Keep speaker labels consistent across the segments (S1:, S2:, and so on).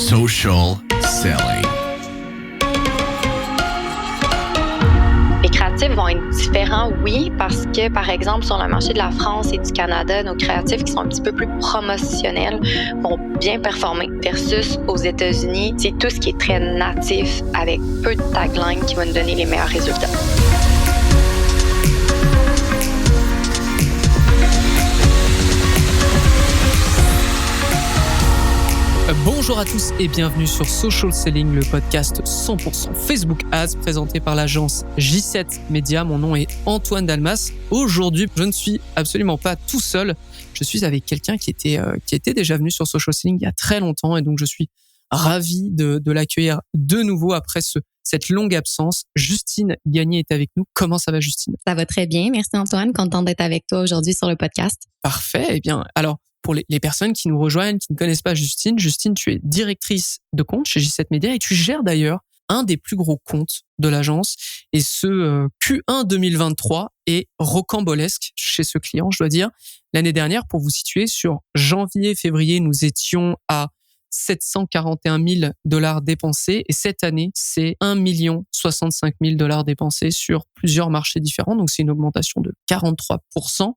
S1: Social selling.
S2: Les créatifs vont être différents, oui, parce que, par exemple, sur le marché de la France et du Canada, nos créatifs qui sont un petit peu plus promotionnels vont bien performer versus aux États-Unis, c'est tout ce qui est très natif avec peu de taglines qui vont nous donner les meilleurs résultats.
S3: Bonjour à tous et bienvenue sur Social Selling, le podcast 100% Facebook Ads présenté par l'agence J7 Media. Mon nom est Antoine Dalmas. Aujourd'hui, je ne suis absolument pas tout seul. Je suis avec quelqu'un qui était déjà venu sur Social Selling il y a très longtemps et donc je suis ravi de l'accueillir de nouveau après cette longue absence. Justine Gagné est avec nous. Comment ça va, Justine?
S2: Ça va très bien. Merci Antoine. Contente d'être avec toi aujourd'hui sur le podcast.
S3: Parfait. Eh bien, alors, pour les personnes qui nous rejoignent, qui ne connaissent pas Justine, tu es directrice de compte chez J7 Media et tu gères d'ailleurs un des plus gros comptes de l'agence. Et ce Q1 2023 est rocambolesque chez ce client, je dois dire. L'année dernière, pour vous situer, sur janvier-février, nous étions à 741 000 $ dépensés et cette année, c'est 1 065 000 $ dépensés sur plusieurs marchés différents. Donc, c'est une augmentation de 43%.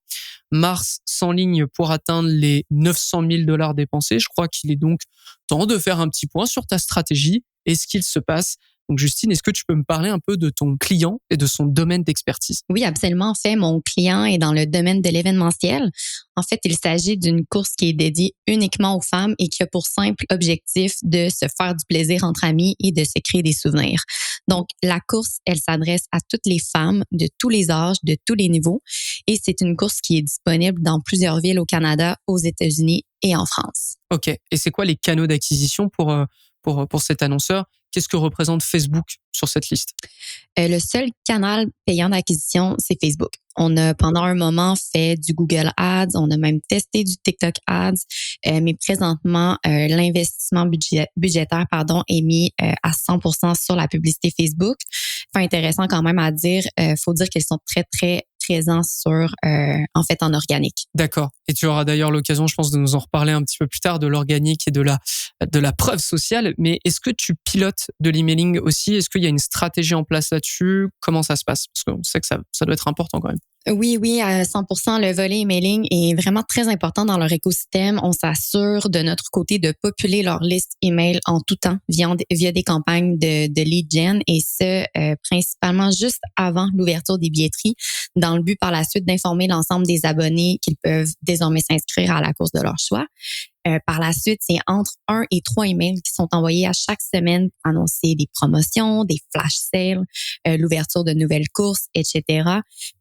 S3: Mars s'enligne pour atteindre les 900 000 $ dépensés. Je crois qu'il est donc temps de faire un petit point sur ta stratégie et ce qu'il se passe. Donc Justine, est-ce que tu peux me parler un peu de ton client et de son domaine d'expertise?
S2: Oui, absolument. En fait, mon client est dans le domaine de l'événementiel. En fait, il s'agit d'une course qui est dédiée uniquement aux femmes et qui a pour simple objectif de se faire du plaisir entre amis et de se créer des souvenirs. Donc, la course, elle s'adresse à toutes les femmes de tous les âges, de tous les niveaux. Et c'est une course qui est disponible dans plusieurs villes au Canada, aux États-Unis et en France.
S3: OK. Et c'est quoi les canaux d'acquisition pour cet annonceur? Qu'est-ce que représente Facebook sur cette liste?
S2: Le seul canal payant d'acquisition, c'est Facebook. On a pendant un moment fait du Google Ads, on a même testé du TikTok Ads, mais présentement, l'investissement budgétaire est mis à 100% sur la publicité Facebook. Enfin, intéressant quand même à dire, faut dire qu'ils sont très, très présents en organique.
S3: D'accord. Et tu auras d'ailleurs l'occasion, je pense, de nous en reparler un petit peu plus tard de l'organique et de la preuve sociale. Mais est-ce que tu pilotes de l'emailing aussi? Est-ce qu'il y a une stratégie en place là-dessus? Comment ça se passe? Parce qu'on sait que ça doit être important quand même.
S2: Oui, à 100%. Le volet emailing est vraiment très important dans leur écosystème. On s'assure de notre côté de populer leur liste email en tout temps via des campagnes de lead gen et ce, principalement juste avant l'ouverture des billetteries dans le but par la suite d'informer l'ensemble des abonnés qu'ils peuvent désormais s'inscrire à la course de leur choix. Par la suite, c'est entre 1 et 3 emails qui sont envoyés à chaque semaine pour annoncer des promotions, des flash sales, l'ouverture de nouvelles courses, etc.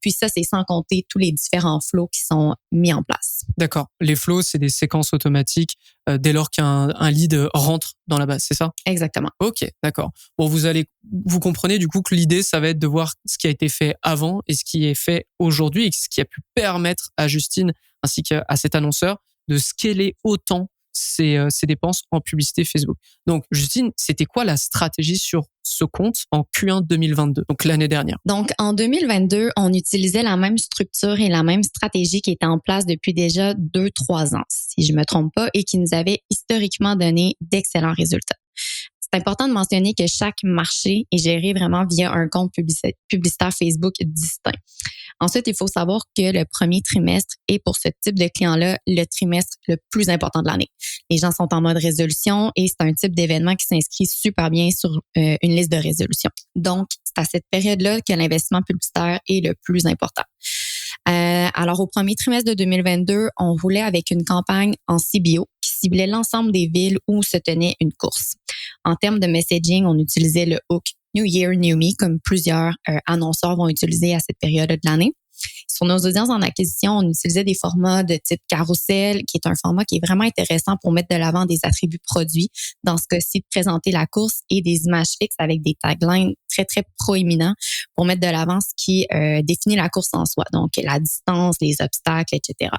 S2: Puis ça, c'est sans compter tous les différents flows qui sont mis en place.
S3: D'accord. Les flows, c'est des séquences automatiques dès lors qu'un lead rentre dans la base, c'est ça?
S2: Exactement.
S3: OK, d'accord. Bon, vous comprenez du coup que l'idée, ça va être de voir ce qui a été fait avant et ce qui est fait aujourd'hui et ce qui a pu permettre à Justine ainsi qu'à cet annonceur de scaler autant ses dépenses en publicité Facebook. Donc, Justine, c'était quoi la stratégie sur ce compte en Q1 2022, donc l'année dernière?
S2: Donc, en 2022, on utilisait la même structure et la même stratégie qui était en place depuis déjà 2-3 ans, si je me trompe pas, et qui nous avait historiquement donné d'excellents résultats. C'est important de mentionner que chaque marché est géré vraiment via un compte publicitaire Facebook distinct. Ensuite, il faut savoir que le premier trimestre est pour ce type de client-là le trimestre le plus important de l'année. Les gens sont en mode résolution et c'est un type d'événement qui s'inscrit super bien sur une liste de résolution. Donc, c'est à cette période-là que l'investissement publicitaire est le plus important. Alors, au premier trimestre de 2022, on roulait avec une campagne en CBO qui ciblait l'ensemble des villes où se tenait une course. En termes de messaging, on utilisait le hook New Year, New Me, comme plusieurs annonceurs vont utiliser à cette période de l'année. Sur nos audiences en acquisition, on utilisait des formats de type carousel, qui est un format qui est vraiment intéressant pour mettre de l'avant des attributs produits. Dans ce cas-ci, de présenter la course et des images fixes avec des taglines très, très proéminents pour mettre de l'avant ce qui définit la course en soi. Donc, la distance, les obstacles, etc.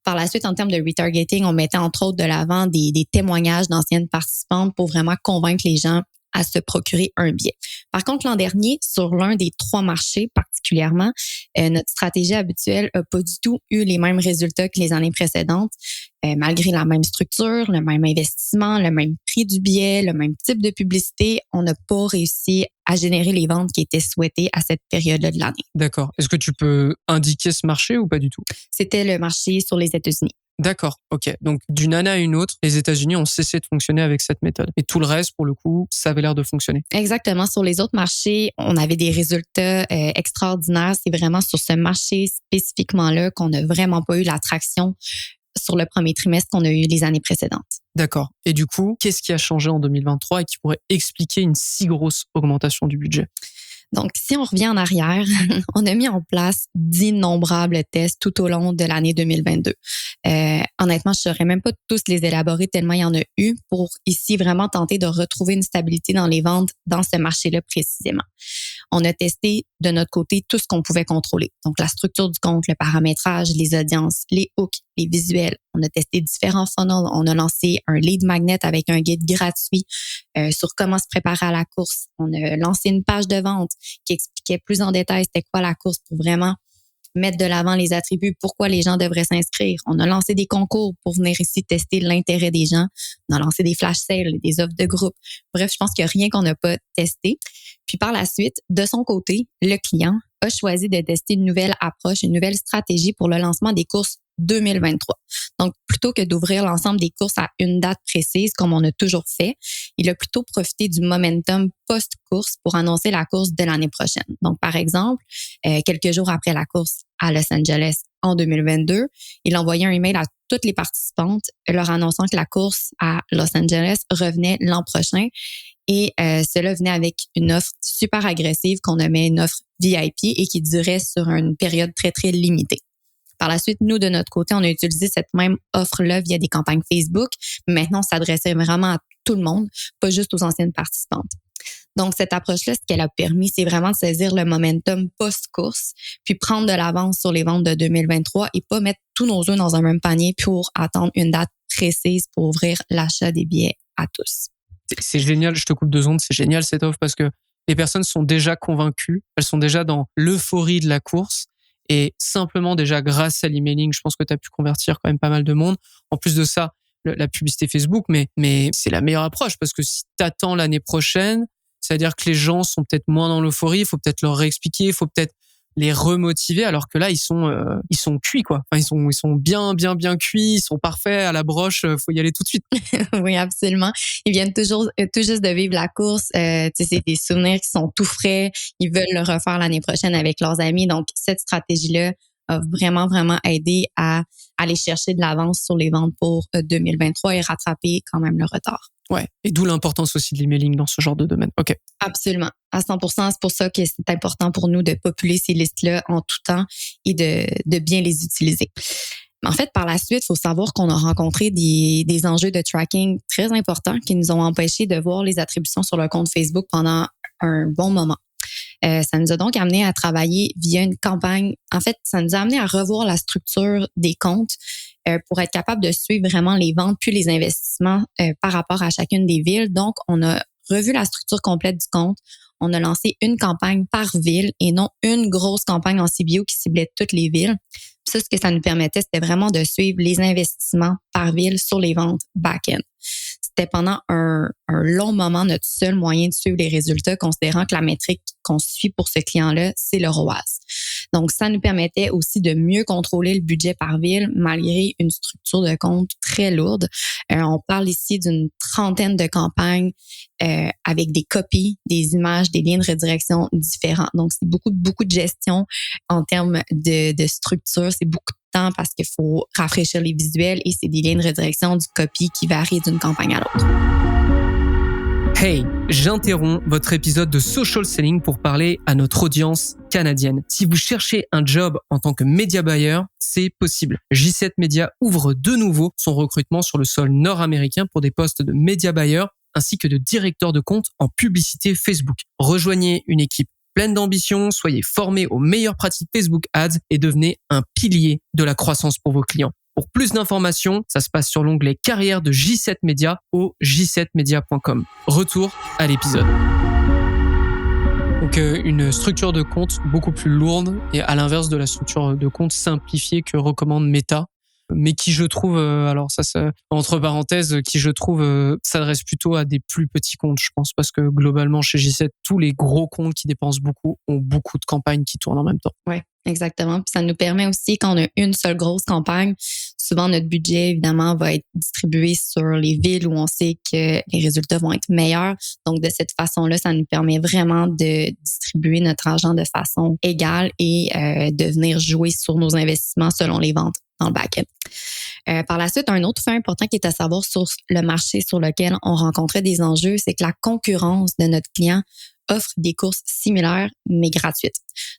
S2: Par la suite, en termes de retargeting, on mettait entre autres de l'avant des témoignages d'anciennes participantes pour vraiment convaincre les gens à se procurer un billet. Par contre, l'an dernier, sur l'un des 3 marchés particulièrement, notre stratégie habituelle n'a pas du tout eu les mêmes résultats que les années précédentes. Malgré la même structure, le même investissement, le même prix du billet, le même type de publicité, on n'a pas réussi à générer les ventes qui étaient souhaitées à cette période-là de l'année.
S3: D'accord. Est-ce que tu peux indiquer ce marché ou pas du tout?
S2: C'était le marché sur les États-Unis.
S3: D'accord, ok. Donc d'une année à une autre, les États-Unis ont cessé de fonctionner avec cette méthode. Et tout le reste, pour le coup, ça avait l'air de fonctionner.
S2: Exactement. Sur les autres marchés, on avait des résultats extraordinaires. C'est vraiment sur ce marché spécifiquement-là qu'on n'a vraiment pas eu l'attraction sur le premier trimestre qu'on a eu les années précédentes.
S3: D'accord. Et du coup, qu'est-ce qui a changé en 2023 et qui pourrait expliquer une si grosse augmentation du budget?
S2: Donc, si on revient en arrière, on a mis en place d'innombrables tests tout au long de l'année 2022. Honnêtement, je ne saurais même pas tous les élaborer tellement il y en a eu pour ici vraiment tenter de retrouver une stabilité dans les ventes dans ce marché-là précisément. On a testé de notre côté tout ce qu'on pouvait contrôler. Donc, la structure du compte, le paramétrage, les audiences, les hooks, les visuels. On a testé différents funnels. On a lancé un lead magnet avec un guide gratuit sur comment se préparer à la course. On a lancé une page de vente qui expliquait plus en détail c'était quoi la course pour vraiment mettre de l'avant les attributs, pourquoi les gens devraient s'inscrire. On a lancé des concours pour venir ici tester l'intérêt des gens. On a lancé des flash sales, des offres de groupe. Bref, je pense qu'il n'y a rien qu'on n'a pas testé. Puis par la suite, de son côté, le client a choisi de tester une nouvelle approche, une nouvelle stratégie pour le lancement des courses 2023. Donc, plutôt que d'ouvrir l'ensemble des courses à une date précise, comme on a toujours fait, il a plutôt profité du momentum post-course pour annoncer la course de l'année prochaine. Donc, par exemple, quelques jours après la course à Los Angeles en 2022, il envoyait un email à toutes les participantes leur annonçant que la course à Los Angeles revenait l'an prochain. Et cela venait avec une offre super agressive qu'on nommait une offre VIP et qui durait sur une période très, très limitée. Par la suite, nous, de notre côté, on a utilisé cette même offre-là via des campagnes Facebook. Maintenant, on s'adressait vraiment à tout le monde, pas juste aux anciennes participantes. Donc, cette approche-là, ce qu'elle a permis, c'est vraiment de saisir le momentum post-course, puis prendre de l'avance sur les ventes de 2023 et pas mettre tous nos œufs dans un même panier pour attendre une date précise pour ouvrir l'achat des billets à tous.
S3: C'est génial, je te coupe 2 secondes, c'est génial cette offre parce que les personnes sont déjà convaincues, elles sont déjà dans l'euphorie de la course. Et simplement déjà grâce à l'emailing, je pense que tu as pu convertir quand même pas mal de monde. En plus de ça, la publicité Facebook, mais c'est la meilleure approche parce que si tu attends l'année prochaine, c'est-à-dire que les gens sont peut-être moins dans l'euphorie, il faut peut-être leur réexpliquer, il faut peut-être les remotiver alors que là ils sont cuits quoi. Enfin ils sont bien cuits, ils sont parfaits à la broche, faut y aller tout de suite.
S2: Oui, absolument. Ils viennent tout juste de vivre la course. C'est des souvenirs qui sont tout frais. Ils veulent le refaire l'année prochaine avec leurs amis. Donc, cette stratégie-là a vraiment, vraiment aidé à aller chercher de l'avance sur les ventes pour 2023 et rattraper quand même le retard.
S3: Ouais. Et d'où l'importance aussi de l'emailing dans ce genre de domaine. OK.
S2: Absolument. À 100%. C'est pour ça que c'est important pour nous de populer ces listes-là en tout temps et de bien les utiliser. En fait, par la suite, il faut savoir qu'on a rencontré des enjeux de tracking très importants qui nous ont empêchés de voir les attributions sur le compte Facebook pendant un bon moment. Ça nous a donc amené à travailler via une campagne. En fait, ça nous a amené à revoir la structure des comptes pour être capable de suivre vraiment les ventes puis les investissements par rapport à chacune des villes. Donc, on a revu la structure complète du compte. On a lancé une campagne par ville et non une grosse campagne en CBO qui ciblait toutes les villes. Puis ça, ce que ça nous permettait, c'était vraiment de suivre les investissements par ville sur les ventes back-end. C'était pendant un long moment notre seul moyen de suivre les résultats, considérant que la métrique qu'on suit pour ce client-là, c'est le ROAS. Donc, ça nous permettait aussi de mieux contrôler le budget par ville, malgré une structure de compte très lourde. On parle ici d'une 30aine de campagnes avec des copies, des images, des liens de redirection différents. Donc, c'est beaucoup de gestion en termes de structure. C'est beaucoup de temps parce qu'il faut rafraîchir les visuels et c'est des liens de redirection, du copy qui varient d'une campagne à l'autre.
S3: Hey, j'interromps votre épisode de Social Selling pour parler à notre audience canadienne. Si vous cherchez un job en tant que média buyer, c'est possible. J7 Media ouvre de nouveau son recrutement sur le sol nord-américain pour des postes de média buyer ainsi que de directeur de compte en publicité Facebook. Rejoignez une équipe pleine d'ambition, soyez formés aux meilleures pratiques Facebook Ads et devenez un pilier de la croissance pour vos clients. Pour plus d'informations, ça se passe sur l'onglet carrière de J7 Media au j7media.com. Retour à l'épisode. Donc une structure de compte beaucoup plus lourde et à l'inverse de la structure de compte simplifiée que recommande Meta, mais qui je trouve, alors ça entre parenthèses, qui je trouve s'adresse plutôt à des plus petits comptes, je pense, parce que globalement chez J7, tous les gros comptes qui dépensent beaucoup ont beaucoup de campagnes qui tournent en même temps.
S2: Ouais, exactement. Puis ça nous permet aussi, quand on a une seule grosse campagne, souvent notre budget, évidemment, va être distribué sur les villes où on sait que les résultats vont être meilleurs. Donc, de cette façon-là, ça nous permet vraiment de distribuer notre argent de façon égale et de venir jouer sur nos investissements selon les ventes dans le back-end. Par la suite, un autre fait important qui est à savoir sur le marché sur lequel on rencontrait des enjeux, c'est que la concurrence de notre client offre des courses similaires, mais gratuites.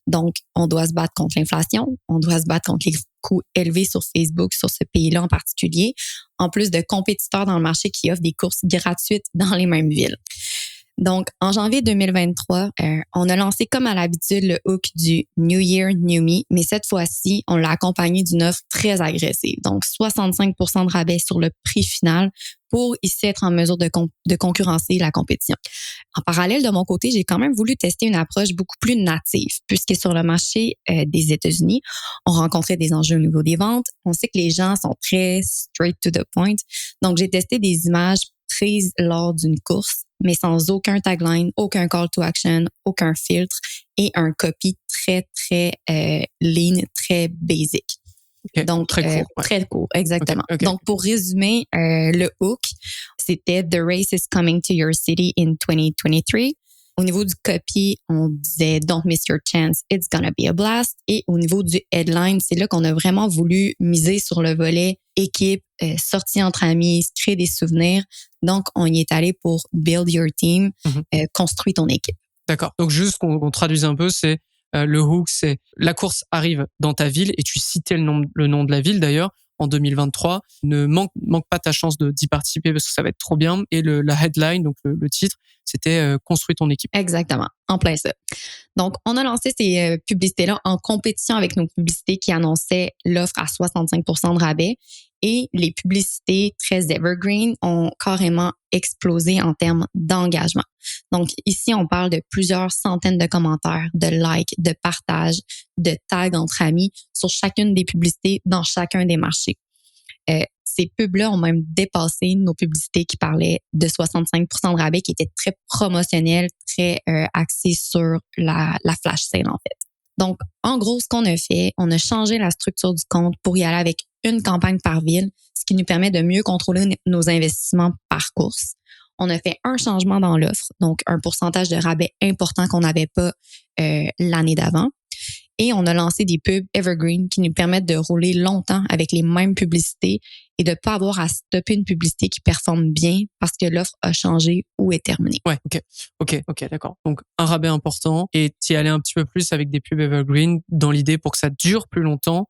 S2: Donc, on doit se battre contre l'inflation, on doit se battre contre les coûts élevés sur Facebook, sur ce pays-là en particulier, en plus de compétiteurs dans le marché qui offrent des courses gratuites dans les mêmes villes. Donc, en janvier 2023, on a lancé comme à l'habitude le hook du New Year, New Me, mais cette fois-ci, on l'a accompagné d'une offre très agressive. Donc, 65% de rabais sur le prix final pour ici être en mesure de concurrencer la compétition. En parallèle, de mon côté, j'ai quand même voulu tester une approche beaucoup plus native, puisque sur le marché des États-Unis, on rencontrait des enjeux au niveau des ventes. On sait que les gens sont très straight to the point. Donc, j'ai testé des images prises lors d'une course, mais sans aucun tagline, aucun call to action, aucun filtre et un copy très, très lean, très basic.
S3: Okay,
S2: donc,
S3: très court.
S2: Très court, exactement.
S3: Okay.
S2: Donc, pour résumer, le hook, c'était « The race is coming to your city in 2023 ». Au niveau du copy, on disait « Don't miss your chance, it's gonna be a blast ». Et au niveau du headline, c'est là qu'on a vraiment voulu miser sur le volet équipe, sortie entre amis, créer des souvenirs. Donc, on y est allé pour « Build your team », construis ton équipe.
S3: D'accord. Donc, juste qu'on traduise un peu, c'est le hook, c'est la course arrive dans ta ville et tu citais le nom de la ville d'ailleurs en 2023. Ne manque pas ta chance d'y participer parce que ça va être trop bien. Et la headline, donc le titre, c'était construis ton équipe.
S2: Exactement, en plein ça. Donc, on a lancé ces publicités-là en compétition avec nos publicités qui annonçaient l'offre à 65% de rabais. Et les publicités très evergreen ont carrément explosé en termes d'engagement. Donc, ici, on parle de plusieurs centaines de commentaires, de likes, de partages, de tags entre amis sur chacune des publicités dans chacun des marchés. Ces pubs-là ont même dépassé nos publicités qui parlaient de 65% de rabais, qui étaient très promotionnelles, très axées sur la flash sale, en fait. Donc, en gros, ce qu'on a fait, on a changé la structure du compte pour y aller avec une campagne par ville, ce qui nous permet de mieux contrôler nos investissements par course. On a fait un changement dans l'offre, donc un pourcentage de rabais important qu'on n'avait pas l'année d'avant. Et on a lancé des pubs evergreen qui nous permettent de rouler longtemps avec les mêmes publicités et de ne pas avoir à stopper une publicité qui performe bien parce que l'offre a changé ou est terminée.
S3: Ouais, ok, d'accord. Donc, un rabais important et t'y aller un petit peu plus avec des pubs evergreen dans l'idée pour que ça dure plus longtemps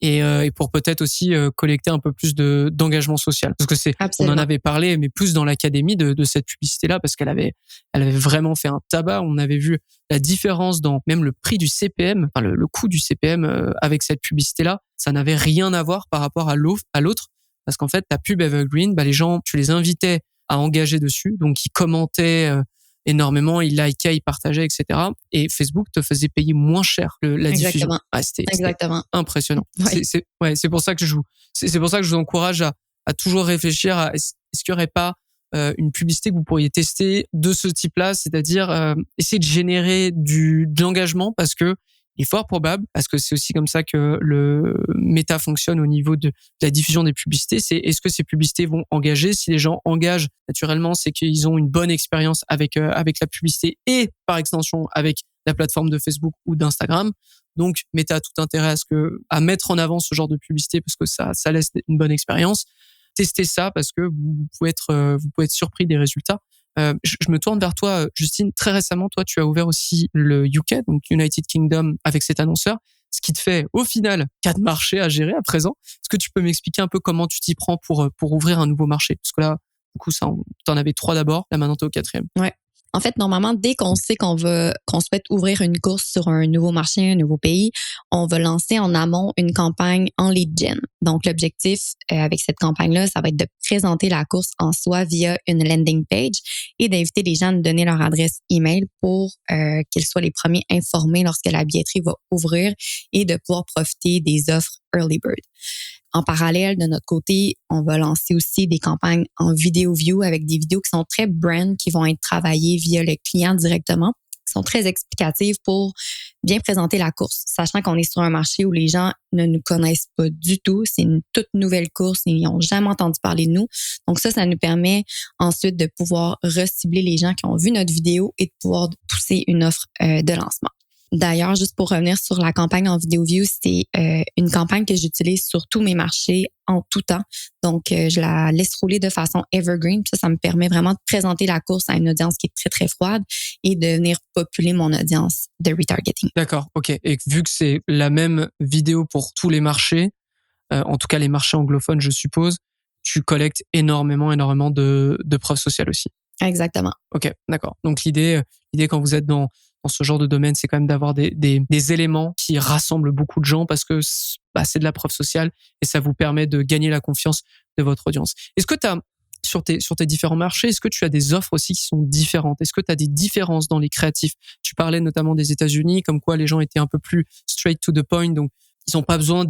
S3: et pour peut-être aussi collecter un peu plus d'engagement social. Parce que
S2: Absolument.
S3: On en avait parlé, mais plus dans l'académie de cette publicité-là, parce qu'elle avait vraiment fait un tabac. On avait vu la différence dans même le prix du CPM, enfin le coût du CPM avec cette publicité-là. Ça n'avait rien à voir par rapport à l'autre, parce qu'en fait, ta pub evergreen, les gens, tu les invitais à engager dessus, donc ils commentaient énormément, ils likaient, ils partageaient, etc. Et Facebook te faisait payer moins cher la diffusion. C'était impressionnant.
S2: Ouais.
S3: C'est pour ça que je vous encourage à toujours réflechir à est-ce qu'il y aurait pas une publicité que vous pourriez tester de ce type-là, c'est-à-dire essayer de générer de l'engagement parce que il est fort probable, parce que c'est aussi comme ça que le méta fonctionne au niveau de la diffusion des publicités, c'est est-ce que ces publicités vont engager? Si les gens engagent, naturellement, c'est qu'ils ont une bonne expérience avec la publicité et par extension avec la plateforme de Facebook ou d'Instagram. Donc, Meta a tout intérêt à mettre en avant ce genre de publicité parce que ça laisse une bonne expérience. Testez ça parce que vous pouvez être surpris des résultats. Je me tourne vers toi, Justine. Très récemment, toi, tu as ouvert aussi le UK, donc United Kingdom, avec cet annonceur, ce qui te fait, au final, 4 marchés à gérer à présent. Est-ce que tu peux m'expliquer un peu comment tu t'y prends pour ouvrir un nouveau marché? Parce que là, du coup, t'en avais 3 d'abord, là maintenant t'es au 4e.
S2: Ouais. En fait, normalement, dès qu'on sait qu'on souhaite ouvrir une course sur un nouveau marché, un nouveau pays, on va lancer en amont une campagne en lead gen. Donc, l'objectif avec cette campagne-là, ça va être de présenter la course en soi via une landing page et d'inviter les gens à nous donner leur adresse email pour qu'ils soient les premiers informés lorsque la billetterie va ouvrir et de pouvoir profiter des offres Early Bird. En parallèle, de notre côté, on va lancer aussi des campagnes en vidéo view avec des vidéos qui sont très brand, qui vont être travaillées via le client directement, qui sont très explicatives pour bien présenter la course, sachant qu'on est sur un marché où les gens ne nous connaissent pas du tout. C'est une toute nouvelle course, ils n'ont jamais entendu parler de nous. Donc ça nous permet ensuite de pouvoir recibler les gens qui ont vu notre vidéo et de pouvoir pousser une offre de lancement. D'ailleurs, juste pour revenir sur la campagne en vidéo view, c'est une campagne que j'utilise sur tous mes marchés en tout temps. Donc, je la laisse rouler de façon evergreen. Ça me permet vraiment de présenter la course à une audience qui est très, très froide et de venir populer mon audience de retargeting.
S3: D'accord, ok. Et vu que c'est la même vidéo pour tous les marchés, en tout cas les marchés anglophones, je suppose, tu collectes énormément de preuves sociales aussi.
S2: Exactement.
S3: Ok, d'accord. Donc l'idée quand vous êtes dans ce genre de domaine, c'est quand même d'avoir des éléments qui rassemblent beaucoup de gens parce que c'est de la preuve sociale et ça vous permet de gagner la confiance de votre audience. Est-ce que tu as, sur tes différents marchés, est-ce que tu as des offres aussi qui sont différentes? Est-ce que tu as des différences dans les créatifs? Tu parlais notamment des États-Unis, comme quoi les gens étaient un peu plus straight to the point, donc ils n'ont pas besoin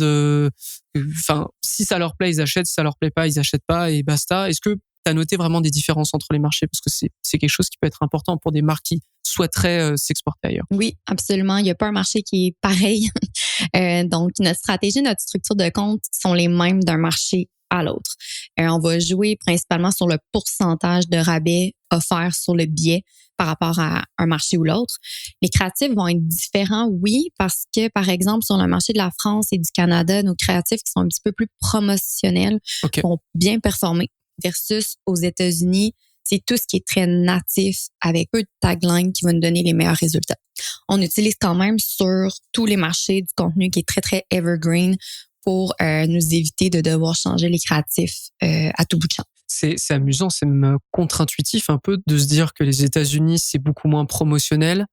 S3: si ça leur plaît, ils achètent, si ça leur plaît pas, ils achètent pas et basta. Est-ce que tu as noté vraiment des différences entre les marchés? Parce que c'est quelque chose qui peut être important pour des marques qui souhaiteraient s'exporter ailleurs.
S2: Oui, absolument. Il n'y a pas un marché qui est pareil. Donc, notre stratégie, notre structure de compte sont les mêmes d'un marché à l'autre. On va jouer principalement sur le pourcentage de rabais offert sur le billet par rapport à un marché ou l'autre. Les créatifs vont être différents, oui, parce que, par exemple, sur le marché de la France et du Canada, nos créatifs qui sont un petit peu plus promotionnels vont bien performer versus aux États-Unis, c'est tout ce qui est très natif avec peu de taglines qui vont nous donner les meilleurs résultats. On utilise quand même sur tous les marchés du contenu qui est très, très evergreen pour nous éviter de devoir changer les créatifs à tout bout de champ.
S3: C'est amusant, c'est même contre-intuitif un peu de se dire que les États-Unis, c'est beaucoup moins promotionnel,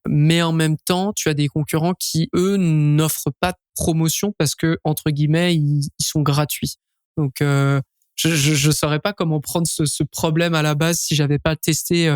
S3: mais en même temps, tu as des concurrents qui, eux, n'offrent pas de promotion parce que, entre guillemets, ils sont gratuits. Donc, je saurais pas comment prendre ce problème à la base si j'avais pas testé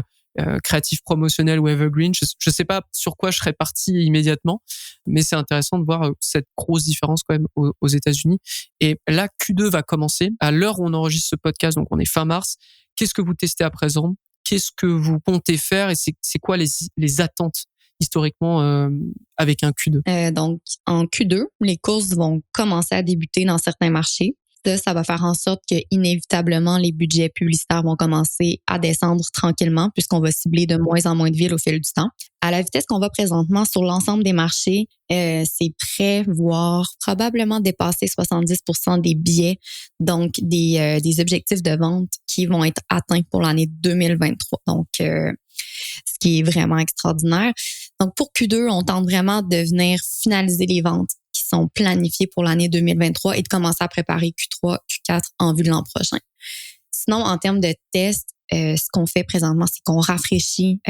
S3: créatif promotionnel ou evergreen. Je sais pas sur quoi je serais parti immédiatement, mais c'est intéressant de voir cette grosse différence quand même aux États-Unis. Et là, Q2 va commencer. À l'heure où on enregistre ce podcast, donc on est fin mars, qu'est-ce que vous testez à présent? Qu'est-ce que vous comptez faire et c'est quoi les attentes historiquement avec un Q2?
S2: Donc, en Q2, les courses vont commencer à débuter dans certains marchés. Ça va faire en sorte que inévitablement les budgets publicitaires vont commencer à descendre tranquillement puisqu'on va cibler de moins en moins de villes au fil du temps. À la vitesse qu'on va présentement sur l'ensemble des marchés, c'est prêt, voire probablement dépasser 70% des billets, donc des objectifs de vente qui vont être atteints pour l'année 2023. Donc, ce qui est vraiment extraordinaire. Donc, pour Q2, on tente vraiment de venir finaliser les ventes qui sont planifiés pour l'année 2023 et de commencer à préparer Q3, Q4 en vue de l'an prochain. Sinon, en termes de tests, ce qu'on fait présentement, c'est qu'on rafraîchit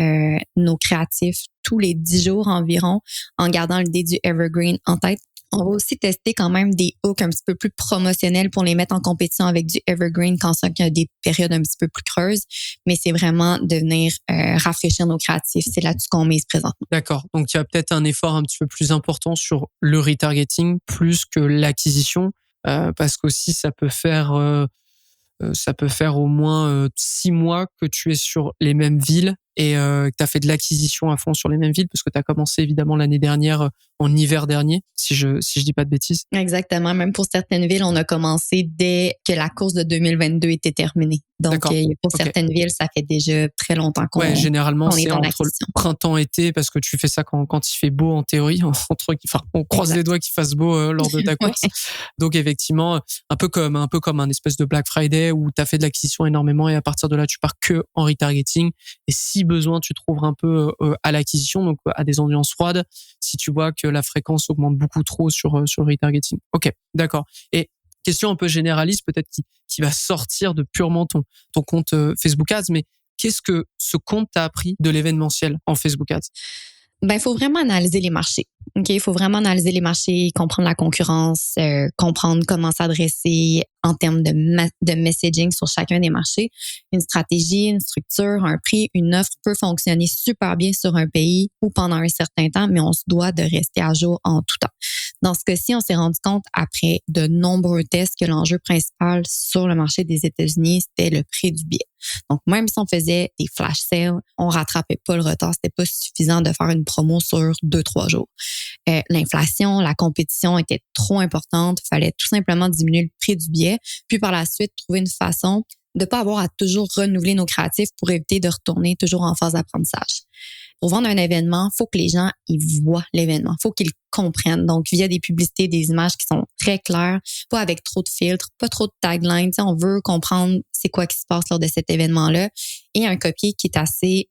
S2: nos créatifs tous les 10 jours environ en gardant l'idée du evergreen en tête. On va aussi tester quand même des hooks un petit peu plus promotionnels pour les mettre en compétition avec du evergreen quand il y a des périodes un petit peu plus creuses. Mais c'est vraiment de venir rafraîchir nos créatifs. C'est là-dessus qu'on mise présentement.
S3: D'accord. Donc, il y a peut-être un effort un petit peu plus important sur le retargeting plus que l'acquisition parce qu'aussi ça peut faire au moins 6 mois que tu es sur les mêmes villes et que tu as fait de l'acquisition à fond sur les mêmes villes parce que tu as commencé évidemment l'année dernière en hiver dernier, si je dis pas de bêtises.
S2: Exactement. Même pour certaines villes, on a commencé dès que la course de 2022 était terminée. Donc, pour certaines villes, ça fait déjà très longtemps qu'on
S3: généralement,
S2: on est
S3: c'est
S2: dans
S3: entre le printemps-été parce que tu fais ça quand il fait beau en théorie. On croise les doigts qu'il fasse beau lors de ta course. Donc, effectivement, un peu comme un espèce de Black Friday où tu as fait de l'acquisition énormément et à partir de là, tu pars que en retargeting. Et si besoin, tu te trouves un peu à l'acquisition, donc à des audiences froides, si tu vois que la fréquence augmente beaucoup trop sur le retargeting. Ok, d'accord. Et question un peu généraliste, peut-être qui va sortir de purement ton compte Facebook Ads, mais qu'est-ce que ce compte t'a appris de l'événementiel en Facebook Ads?
S2: Il faut vraiment analyser les marchés. OK, il faut vraiment analyser les marchés, comprendre la concurrence, comprendre comment s'adresser en termes de messaging sur chacun des marchés. Une stratégie, une structure, un prix, une offre peut fonctionner super bien sur un pays ou pendant un certain temps, mais on se doit de rester à jour en tout temps. Dans ce cas-ci, on s'est rendu compte après de nombreux tests que l'enjeu principal sur le marché des États-Unis, c'était le prix du billet. Donc, même si on faisait des flash sales, on rattrapait pas le retard. C'était pas suffisant de faire une promo sur 2-3 jours. L'inflation, la compétition était trop importante. Il fallait tout simplement diminuer le prix du billet. Puis par la suite, trouver une façon de pas avoir à toujours renouveler nos créatifs pour éviter de retourner toujours en phase d'apprentissage. Pour vendre un événement, il faut que les gens ils voient l'événement. Il faut qu'ils le comprennent. Donc, via des publicités, des images qui sont très claires, pas avec trop de filtres, pas trop de taglines. On veut comprendre c'est quoi qui se passe lors de cet événement-là. Et un copier qui est assez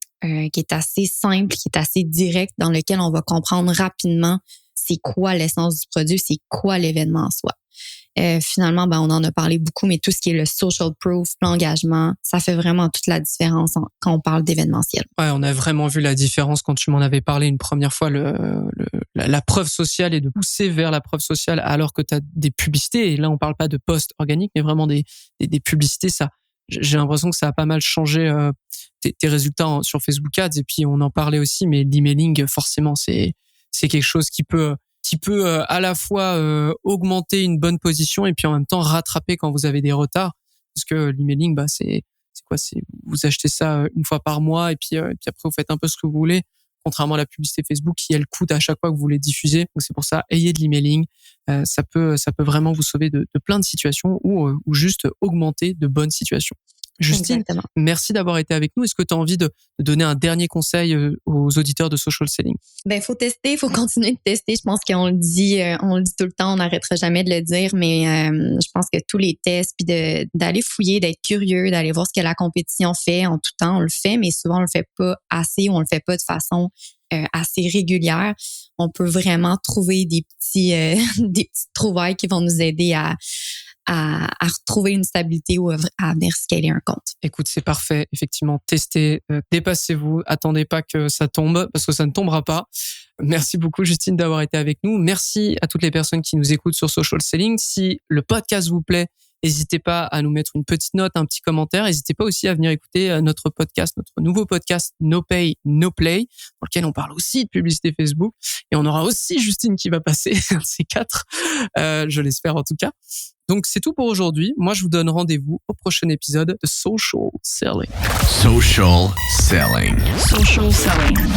S2: simple, qui est assez direct, dans lequel on va comprendre rapidement c'est quoi l'essence du produit, c'est quoi l'événement en soi. Finalement, on en a parlé beaucoup, mais tout ce qui est le social proof, l'engagement, ça fait vraiment toute la différence quand on parle d'événementiel.
S3: Ouais, on a vraiment vu la différence quand tu m'en avais parlé une première fois, la preuve sociale et de pousser vers la preuve sociale alors que tu as des publicités. Et là, on parle pas de posts organiques, mais vraiment des publicités. Ça, j'ai l'impression que ça a pas mal changé tes résultats sur Facebook Ads. Et puis, on en parlait aussi, mais l'emailing, forcément, c'est quelque chose qui peut à la fois augmenter une bonne position et puis en même temps rattraper quand vous avez des retards, parce que l'emailing c'est quoi, c'est vous achetez ça une fois par mois et puis après vous faites un peu ce que vous voulez, contrairement à la publicité Facebook qui elle coûte à chaque fois que vous voulez diffuser. Donc c'est pour ça, ayez de l'emailing, ça peut vraiment vous sauver de plein de situations ou juste augmenter de bonnes situations. Justine,
S2: exactement.
S3: Merci d'avoir été avec nous. Est-ce que tu as envie de donner un dernier conseil aux auditeurs de Social Selling?
S2: Faut tester, faut continuer de tester. Je pense qu'on le dit tout le temps, on n'arrêtera jamais de le dire, mais je pense que tous les tests, puis d'aller fouiller, d'être curieux, d'aller voir ce que la compétition fait en tout temps, on le fait, mais souvent on le fait pas assez ou on le fait pas de façon assez régulière. On peut vraiment trouver des petites trouvailles qui vont nous aider à retrouver une stabilité ou à venir scaler un compte.
S3: Écoute, c'est parfait. Effectivement, testez, dépassez-vous. Attendez pas que ça tombe parce que ça ne tombera pas. Merci beaucoup, Justine, d'avoir été avec nous. Merci à toutes les personnes qui nous écoutent sur Social Selling. Si le podcast vous plaît, n'hésitez pas à nous mettre une petite note, un petit commentaire. N'hésitez pas aussi à venir écouter notre nouveau podcast No Pay, No Play, dans lequel on parle aussi de publicité Facebook. Et on aura aussi Justine qui va passer, un de ces 4, je l'espère en tout cas. Donc c'est tout pour aujourd'hui. Moi, je vous donne rendez-vous au prochain épisode de Social Selling.
S1: Social Selling.
S4: Social Selling.